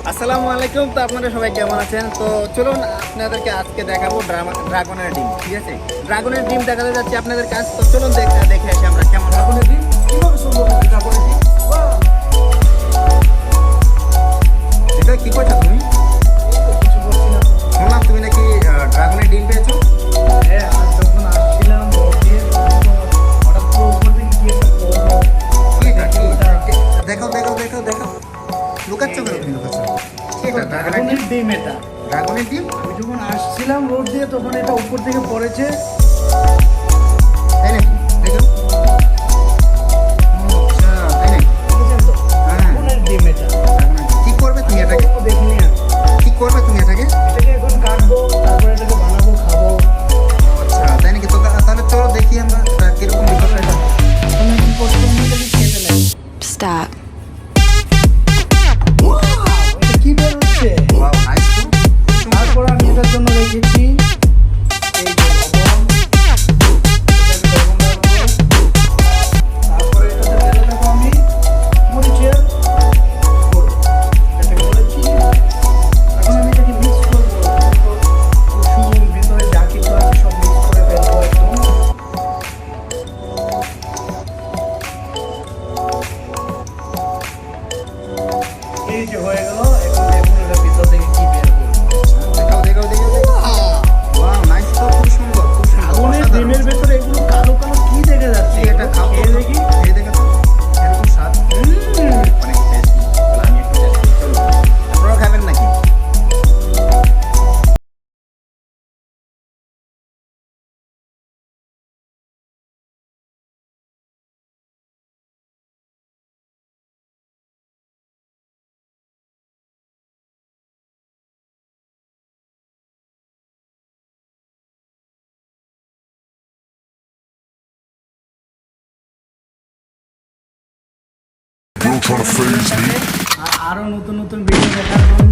আসসালামু আলাইকুম। তো আপনারা সবাই কেমন আছেন? তো চলুন আপনাদেরকে আজকে দেখাবো ড্রাগনের ডিম। ঠিক আছে, ড্রাগনের ডিম দেখাতে যাচ্ছি আপনাদের কাছে। তো চলুন দেখে আসি আমরা কেমন ড্রাগনের ডিম কিভাবে সম্ভব ড্রাগনের ডিম? এটা কি করছো তুমি? এই তো কিছু বলছি না তো। শুনলাম তুমি নাকি ড্রাগনের ডিম পেয়েছো। হ্যাঁ, আজ যখন আসছিলাম রোড দিয়ে তখন তো হঠাৎ করে উপর থেকে কি একটা পড়লো। কি এটা? কি? ওটা দেখো লুকাচ্ছ কেন তুমি? লুকাচ্ছ কি এটা? ড্রাগনের ডিম এটা। ড্রাগনের ডিম? আমি যখন আসছিলাম রোড দিয়ে তখন এটা উপর থেকে পড়েছে। তাই নাকি? দেখো। ও আচ্ছা, তাই নাকি? বুঝেছেন তো? হ্যাঁ। ড্রাগনের ডিম এটা। ড্রাগনের ডিম। কি করবে তুমি এটাকে? কখনো দেখিনি আমি। কি করবে তুমি এটাকে? এটাকে এখন কাটবো, তারপরে এটাকে বানাবো, খাবো। ও আচ্ছা, তাই নাকি? তো তাহলে চলো দেখি আমরা এটা কিরকম বিষয়টা। এখন এখন প্রথম এটাকে খেতে নেই। Stop. এটা কি বের হচ্ছে? ওয়াও, নাইস তো। খুব সুন্দর। তারপর আমি এটার জন্য রেখেছি এই যে লবণ। এটাতে লবণ রাখবো। তারপরে এটাতে ঢেলে দেবো আমি মরিচের গুঁড়ো। এটাকে বলেছি। এখন আমি এটাকে মিক্স করবো। তো রসুন ভিতরে যা কিছু আছে সব মিক্স করে ফেলবো একদম। এই যে হয়ে গেল। এখন দেখুন এটা ভিতর থেকে কি বের করবো। দেখো। ওয়াও, নাইস তো। খুব সুন্দর, খুব সুন্দর। আগুনের অসাধারণ। ডিমের ভেতরে এগুলো কালো কালো কি দেখে যাচ্ছে? এটা খাও তো। খেয়ে দেখি। খেয়ে দেখো তো। এরকম স্বাদ। অনেক টেস্টি। তাহলে আমি একটু টেস্ট করি। চলো। আপনারাও খাবেন নাকি? You don't try to phase me. আরো নতুন নতুন ভিডিও দেখার জন্য